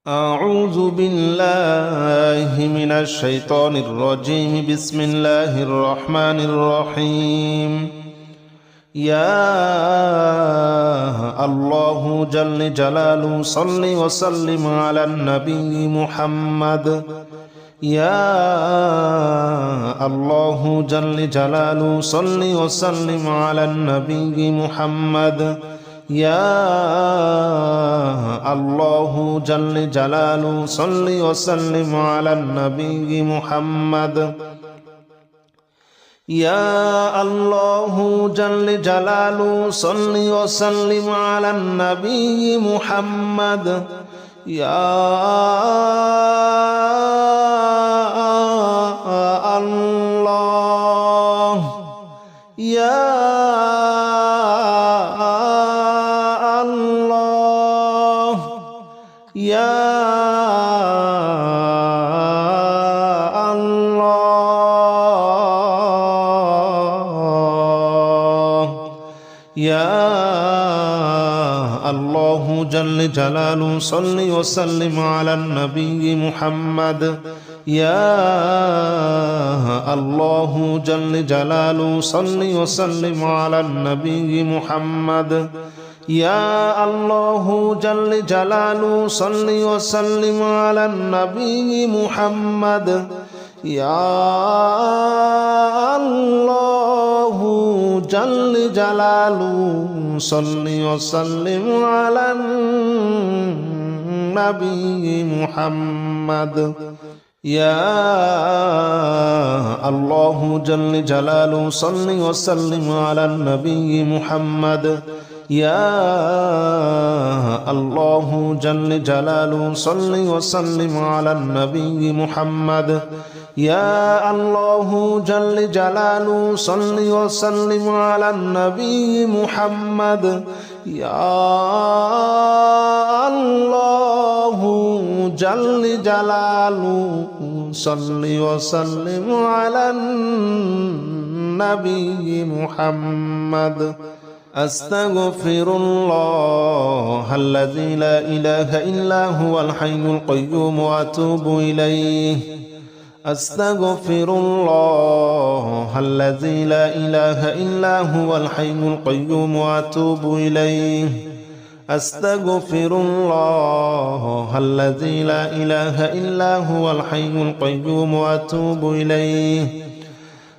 أعوذ بالله من الشيطان الرجيم. بسم الله الرحمن الرحيم. يا الله جل جلاله صل وسلم على النبي محمد. يا الله جل جلاله صل وسلم على النبي محمد. يا الله جل جلاله صل وسلم على النبي محمد. يا الله جل جلاله صل وسلم على النبي محمد. يا الله يا يا الله يا الله جل جلاله صل وسلم على النبي محمد. يا الله جل جلاله صل وسلم على النبي محمد. يا الله جل جلاله صل وسلم على النبي محمد. يا الله جل جلاله صل وسلم على النبي محمد. يا الله جل جلاله صل وسلم على النبي محمد. يا الله جل جلاله صل وسلم على النبي محمد. يا الله جل جلاله صل وسلم على النبي محمد. يا الله جل جلاله صل وسلم على النبي محمد. أستغفر الله الذي لا إله إلا هو الحي القيوم وأتوب إليه. أستغفر الله الذي لا إله إلا هو الحي القيوم وأتوب إليه. أستغفر الله الذي لا إله إلا هو الحي القيوم وأتوب إليه.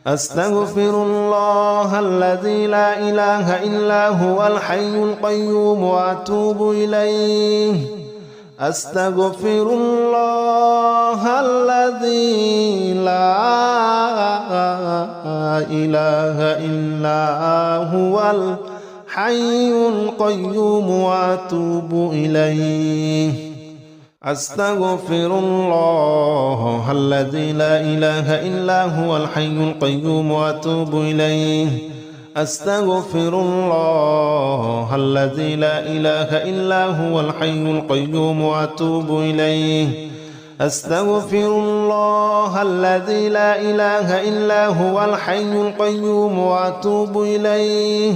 أستغفر الله الذي لا إله إلا هو الحي القيوم وأتوب إليه. أستغفر الله الذي لا إله إلا هو الحي القيوم وأتوب إليه. أستغفر الله الذي لا إله إلا هو الحي القيوم وأتوب إليه. أستغفر الله الذي لا إله إلا هو الحي القيوم وأتوب إليه. أستغفر الله الذي لا إله إلا هو الحي القيوم وأتوب إليه.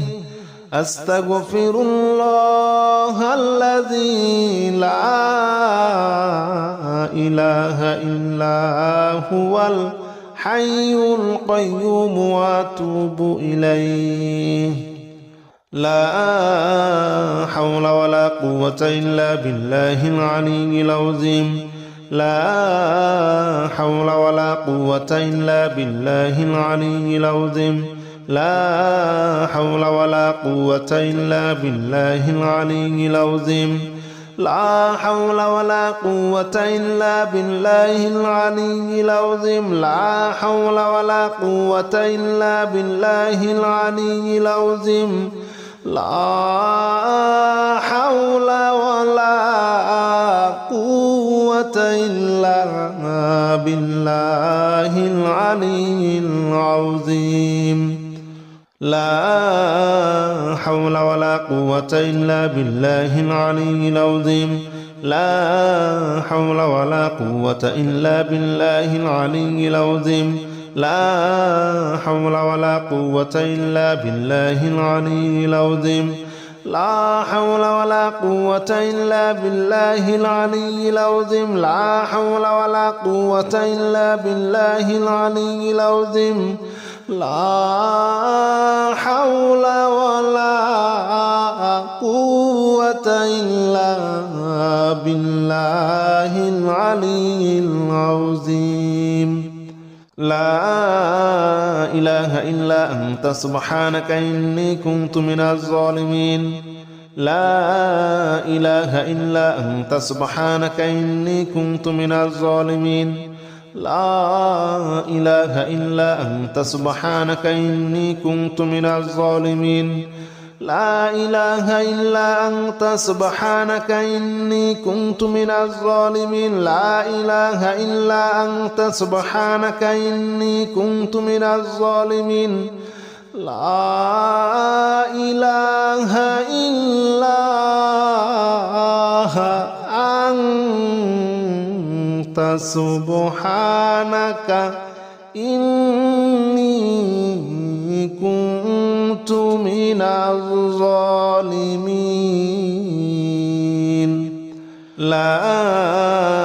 أستغفر الله الذي لا إله إلا هو الحي القيوم وأتوب إليه. لا حول ولا قوة إلا بالله العلي العظيم. لا حول ولا قوة إلا بالله العلي العظيم. لا حول ولا قوة إلا بالله العلي العظيم. لا حول ولا قوة إلا بالله العلي العظيم. لا حول ولا قوة إلا بالله العلي العظيم. لا حول ولا قوة إلا بالله العلي العظيم. لا حول ولا قوة إلا بالله العلي العظيم. لا حول ولا قوة إلا بالله العلي العظيم. لا حول ولا قوة إلا بالله العلي العظيم. لا حول ولا قوة إلا بالله العلي العظيم لا حول ولا قوة إلا بالله العلي العظيم لا حول ولا قوة إلا بالله العلي العظيم لا إله إلا أنت سبحانك إني كنت من الظالمين لا إله إلا أنت سبحانك إني كنت من الظالمين لا إله إلا أنت سبحانك إني كنت من الظالمين لا إله إلا أنت سبحانك إني كنت من الظالمين لا إله إلا أنت سبحانك إني كنت من الظالمين لا إله إلا أنت سبحانك إني كنت من الظالمين لا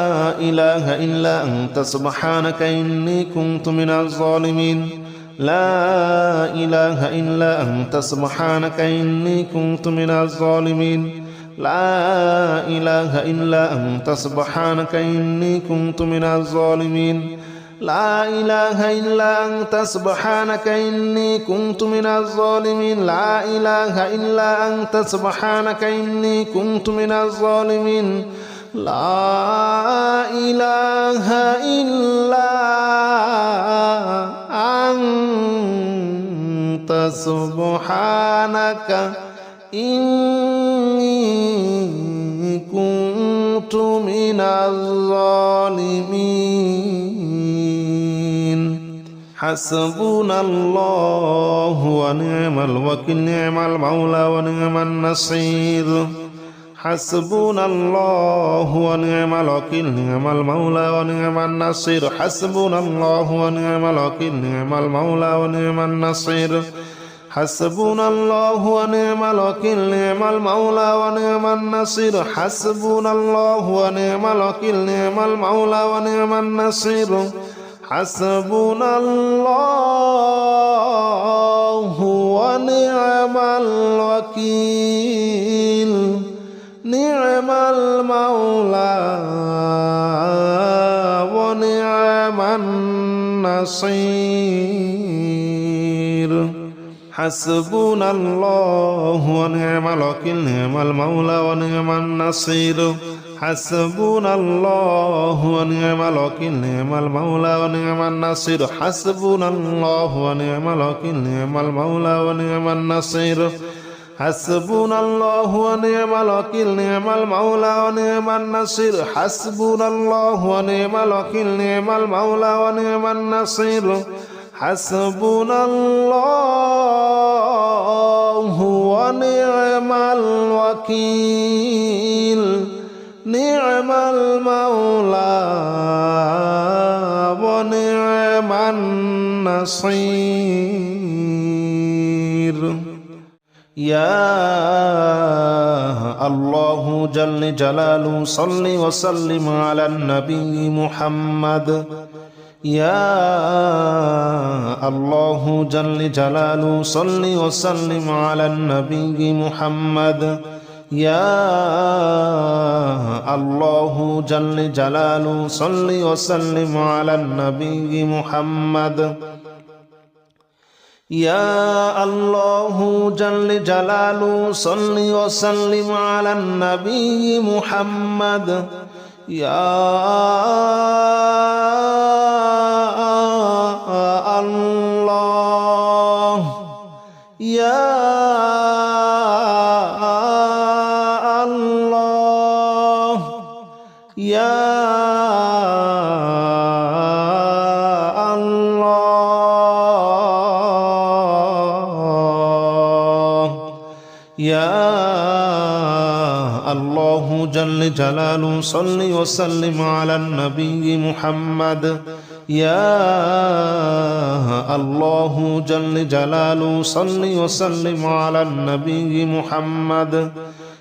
إله إلا أنت سبحانك إني كنت من الظالمين لا إله إلا أنت سبحانك إني كنت من الظالمين لا إله إلا أنت سبحانك إني كنت من الظالمين لا إله إلا أنت سبحانك إني كنت من الظالمين لا إله إلا أنت سبحانك إني كنت من الظالمين لا إله إلا أنت سبحانك إني كنت من الظالمين حسبنا الله ونعم الوكيل نعم المولى ونعم النصير حسبنا الله ونعم الوكيل نعم المولى ونعم النصير حسبنا الله ونعم الوكيل نعم المولى ونعم النصير حسبنا الله ونعم الوكيل نعم المولى ونعم النصير حسبنا الله ونعم الوكيل نعم المولى ونعم النصير حسبنا الله ونعم الوكيل نعم المولى ونعم النصير حسبنا الله ونعم الوكيل نعم المولى ونعم النصير حسبنا الله ونعم الوكيل نعم المولى ونعم النصير حسبنا الله ونعم الوكيل نعم المولى ونعم النصير حسبنا الله ونعم الوكيل نعم المولى ونعم النصير حسبنا الله ونعم الوكيل نعم المولى ونعم النصير حسبنا الله ونعم الوكيل نعم المولى ونعم النصير يا الله جل جلاله صل وسلم على النبي محمد يا الله جل جلاله صل وسلم على النبي محمد يا الله جل جلاله صل وسلم على النبي محمد يا الله جل جلاله صل وسلم على النبي محمد يا الله يا الله يا يا الله جل جلاله صل وسلم على النبي محمد يا الله جل جلاله صل وسلم على النبي محمد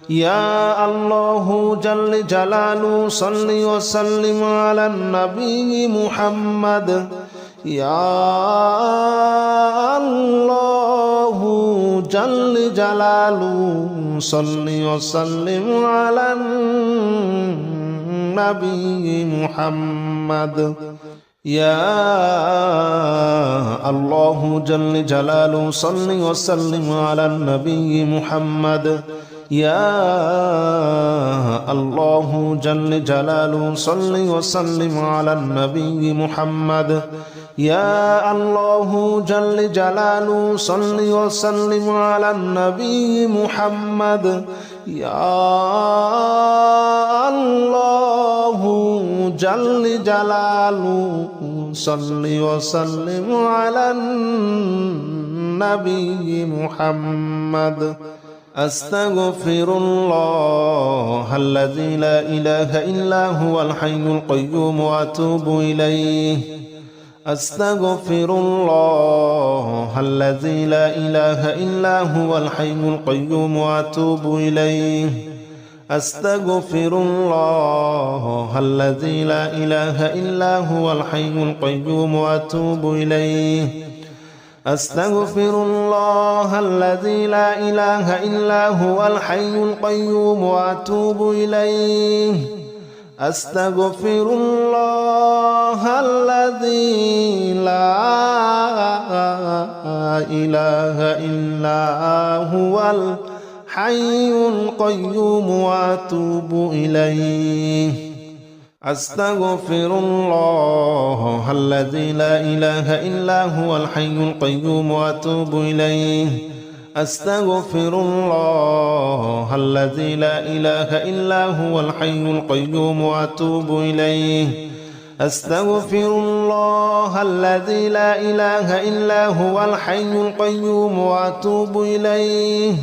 يا الله جل جلاله صل وسلم على النبي محمد يا الله جل جلاله صل وسلم على النبي محمد يا الله جل جلاله صل وسلم على النبي محمد يا الله جل جلاله صل وسلم على النبي محمد يا الله جل جلاله صل وسلم على النبي محمد يا الله جل جلاله صل وسلم على النبي محمد أستغفر الله الذي لا إله إلا هو الحي القيوم وأتوب إليه أستغفر الله الذي لا إله إلا هو الحي القيوم وأتوب إليه أستغفر الله الذي لا إله إلا هو الحي القيوم وأتوب إليه أستغفر الله الذي لا إله إلا هو الحي القيوم وأتوب إليه أستغفر الله الذي لا إله إلا هو الحي القيوم وأتوب إليه أستغفر الله الذي لا إله إلا هو الحي القيوم وأتوب إليه أستغفر الله الذي لا إله إلا هو الحي القيوم وأتوب إليه أستغفر الله الذي لا إله إلا هو الحي القيوم وأتوب إليه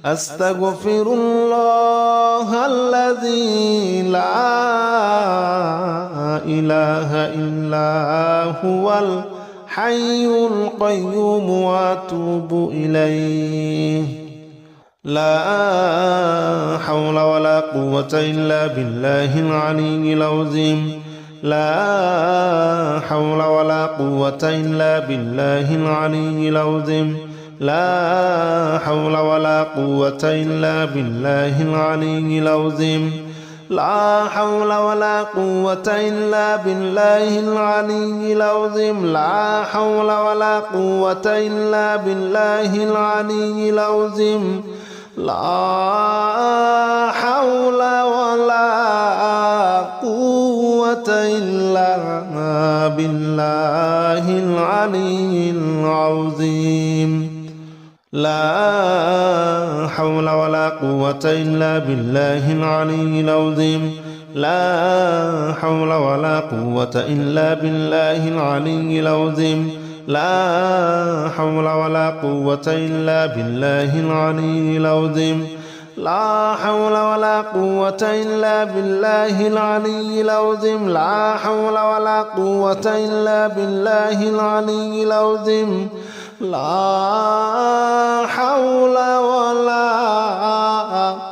أستغفر الله الذي لا إله إلا هو الحي القيوم وأتوب إليه لا حول ولا قوة إلا بالله العلي العظيم لا حول ولا قوة إلا بالله العلي العظيم لا حول ولا قوة إلا بالله العلي العظيم لا حول ولا قوة إلا بالله العلي العظيم لا حول ولا قوة إلا بالله العلي العظيم لا حول ولا قوة إلا بالله العلي العظيم لا حول ولا قوة إلا بالله العلي العظيم لا حول ولا قوة إلا بالله العلي العظيم لا حول ولا قوة إلا بالله العلي العظيم لا حول ولا قوة إلا بالله العلي العظيم لا حول ولا قوة إلا بالله العلي العظيم لا حول ولا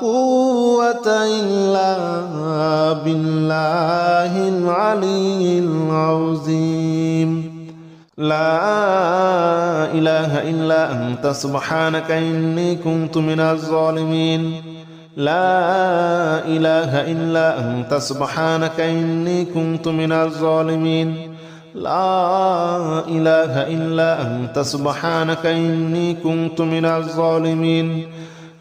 قوة إلا بالله العلي العظيم لا إله إلا أنت سبحانك إني كنت من الظالمين لا إله إلا أنت سبحانك إني كنت من الظالمين لا إله إلا أنت سبحانك إني كنت من الظالمين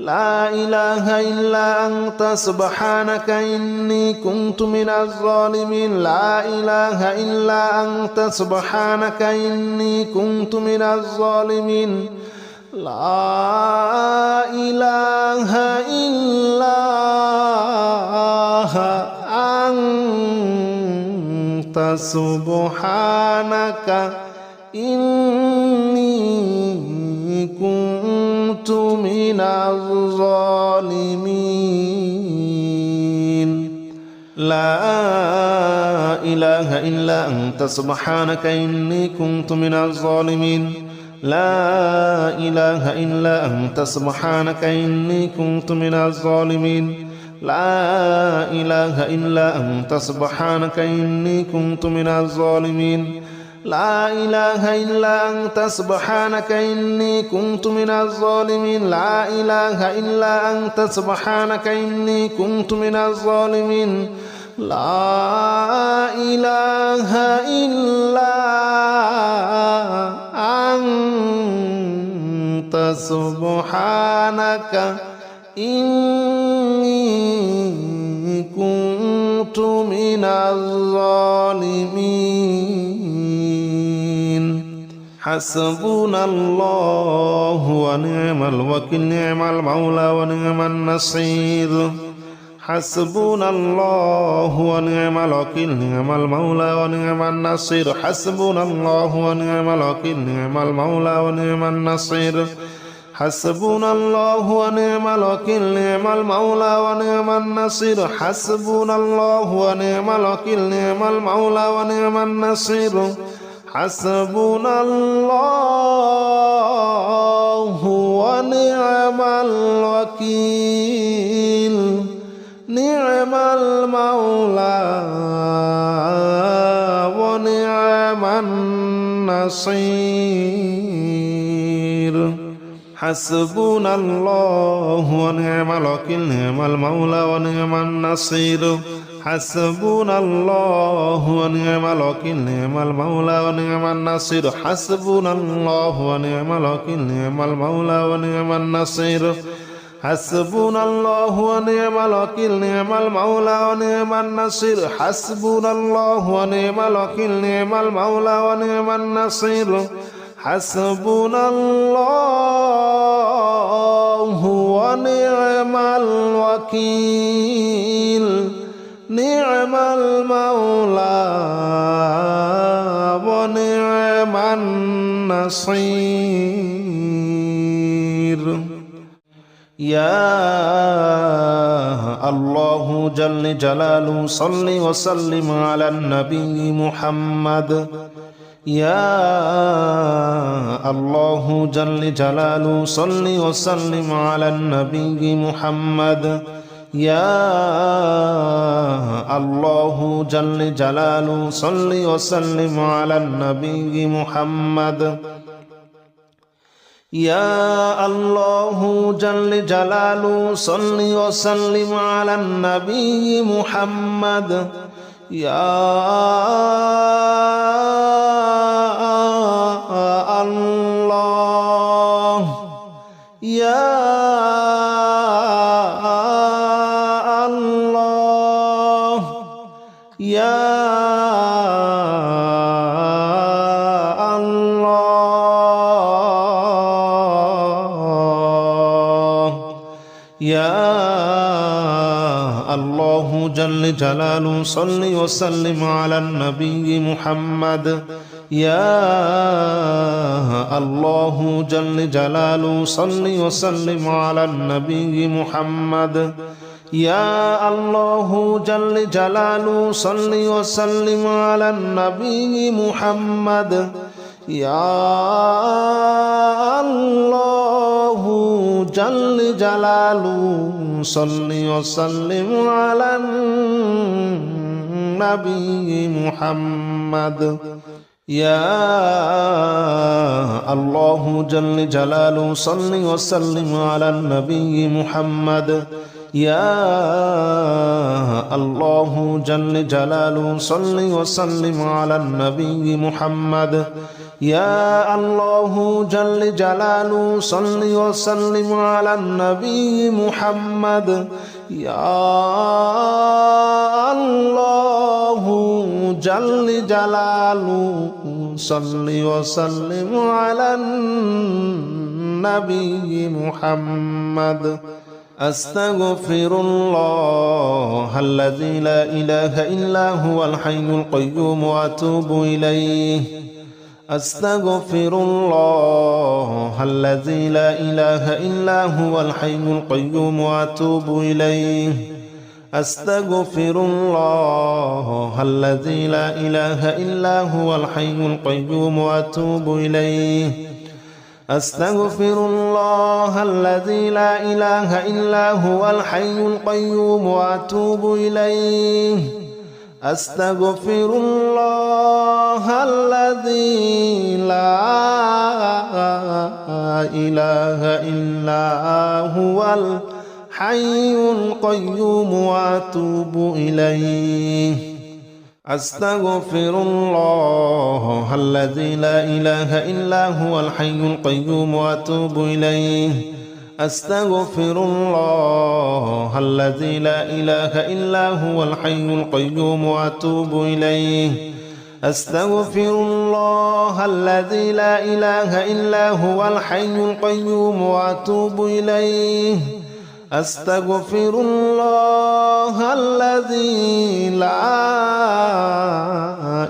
لا إله إلا أنت سبحانك إني كنت من الظالمين لا إله إلا أنت سبحانك إني كنت من الظالمين لا إله إلا أنت سبحانك إني كنت من الظالمين لا إله إلا أنت سبحانك إني كنت من الظالمين لا إله إلا أنت سبحانك إني كنت من الظالمين لا إله إلا أنت سبحانك إني كنت من الظالمين لا إله إلا أنت سبحانك إني كنت من الظالمين لا إله إلا أنت سبحانك إني كنت من الظالمين لا إله إلا أنت سبحانك إني كنت من الظالمين حسبنا الله ونعم الوكيل نعم المولى ونعم النصير حسبنا الله ونعم الوكيل نعم المولى ونعم النصير حسبنا الله ونعم الوكيل نعم المولى ونعم النصير حسبنا الله ونعم الوكيل نعم المولى ونعم النصير حسبنا الله ونعم الوكيل نعم المولى ونعم النصير حسبنا الله ونعم الوكيل نعم المولى ونعم النصير حسبنا الله ونعم الوكيل نعم المولى ونعم النصير حسبنا الله ونعم الوكيل نعم المولى ونعم النصير حسبنا الله ونعم الوكيل نعم المولى ونعم النصير حسبنا الله ونعم الوكيل نعم المولى ونعم النصير حسبنا الله ونعم الوكيل نعم المولى ونعم النصير حسبنا الله ونعم الوكيل نعم المولى ونعم النصير يا الله جل جلاله صل وسلم على النبي محمد يا الله جل جلاله صل وسلم على النبي محمد يا الله جل جلاله صل وسلم على النبي محمد يا الله جل جلاله صل وسلم على النبي محمد يا الله يا الله يا يا الله جل جلاله صل وسلم على النبي محمد يا الله جل جلاله صل وسلم على النبي محمد يا الله جل جلاله صل وسلم على النبي محمد يا الله جل جلاله صل وسلم على النبي محمد يا الله جل جلاله صل وسلم على النبي محمد يا الله جل جلاله صل وسلم على النبي محمد يا الله جل جلاله صل وسلم على النبي محمد يا الله جل جلاله صل وسلم على النبي محمد أستغفر الله الذي لا إله إلا هو الحي القيوم وأتوب إليه أستغفر الله الذي لا إله إلا هو الحي القيوم وأتوب إليه أستغفر الله الذي لا إله إلا هو الحي القيوم وأتوب إليه أستغفر الله الذي لا إله إلا هو الحي القيوم وأتوب إليه أستغفر الله الذي لا إله إلا هو الحي القيوم وأتوب إليه أستغفر الله الذي لا إله إلا هو الحي القيوم وأتوب إليه أستغفر الله الذي لا إله إلا هو الحي القيوم وأتوب إليه أستغفر الله الذي لا إله إلا هو الحي القيوم وأتوب إليه أستغفر الله الذي لا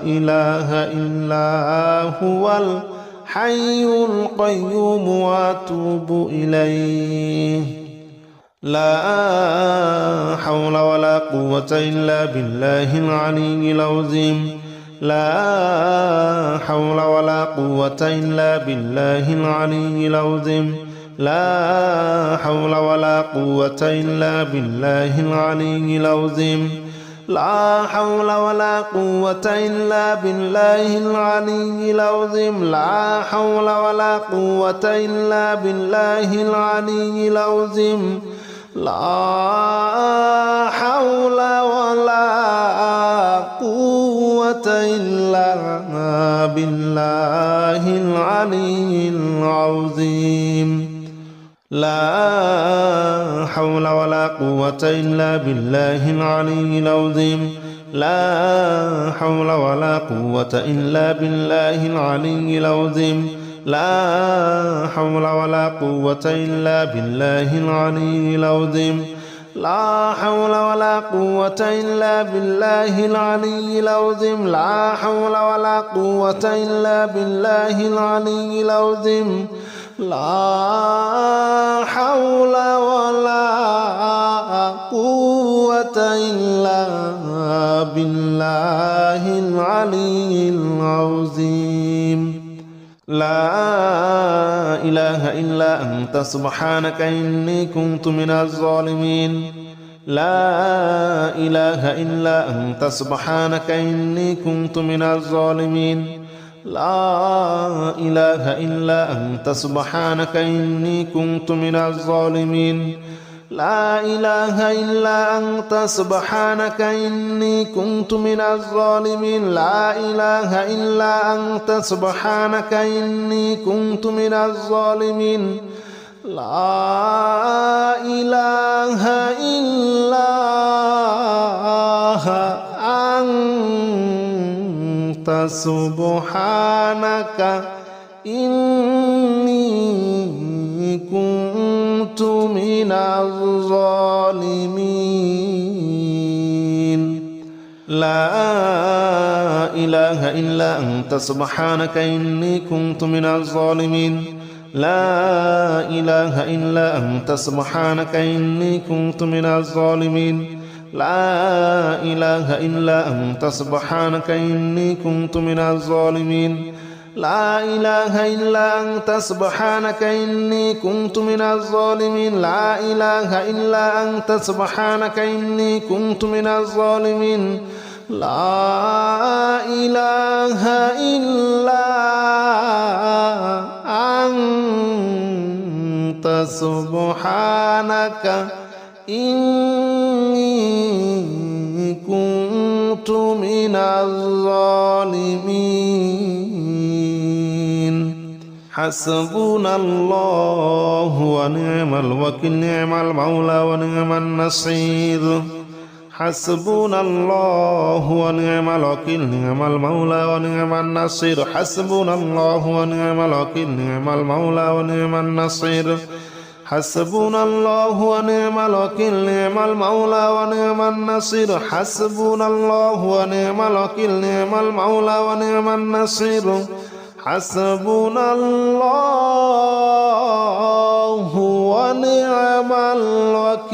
إله إلا هو الحي القيوم وأتوب إليه لا حول ولا قوة إلا بالله العلي العظيم لا حول ولا قوة إلا بالله العلي العظيم لا حول ولا قوة إلا بالله العلي العظيم لا حول ولا قوة إلا بالله العلي العظيم لا حول ولا قوة إلا بالله العلي العظيم لا حول ولا قوة إلا بالله العلي العظيم لا حول ولا قوة إلا بالله العلي العظيم لا حول ولا قوة إلا بالله العلي العظيم لا حول ولا قوة إلا بالله العلي العظيم لا حول ولا قوة إلا بالله العلي العظيم لا حول ولا قوة إلا بالله العلي العظيم لا حول ولا قوة إلا بالله العلي العظيم لا إله إلا أنت سبحانك إني كنت من الظالمين لا إله إلا أنت سبحانك إني كنت من الظالمين لا إله إلا أنت سبحانك إني كنت من الظالمين لا إله إلا أنت سبحانك إني كنت من الظالمين لا إله إلا أنت سبحانك إني كنت من الظالمين لا إله إلا أنت سبحانك إني كنت من الظالمين لا إله إلا أنت سبحانك إني كنت من الظالمين لا إله إلا أنت سبحانك إني كنت من الظالمين لا إله إلا أنت سبحانك إني كنت من الظالمين لا إله إلا أنت سبحانك إني كنت من الظالمين لا إله إلا أنت سبحانك إني كنت من الظالمين لا إله إلا أنت سبحانك إني كنت من الظالمين حسبنا الله ونعم الوكيل نعم المولى ونعم النصير حسبنا الله ونعم الوكيل نعم المولى ونعم النصير حسبنا الله ونعم الوكيل نعم المولى ونعم النصير حسبنا الله ونعم الوكيل نعم المولى ونعم النصير حسبنا الله ونعم الوكيل نعم المولى ونعم النصير حسبنا الله ونعم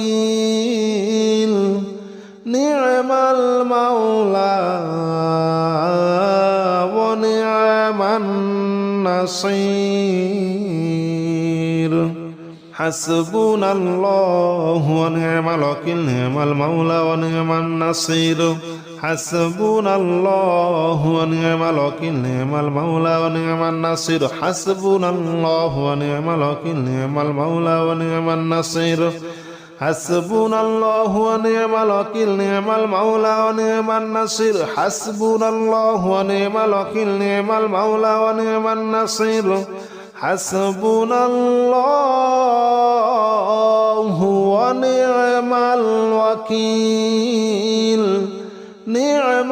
الوكيل نعم المولى ونعم النصير حسبنا الله ونعم الوكيل نعم المولى ونعم النصير حسبنا الله ونعم الوكيل نعم المولى ونعم النصير حسبنا الله ونعم الوكيل نعم المولى ونعم النصير حسبنا الله ونعم الوكيل نعم المولى ونعم النصير حسبنا الله ونعم الوكيل نعم المولى ونعم النصير حسبنا الله ونعم الوكيل نعم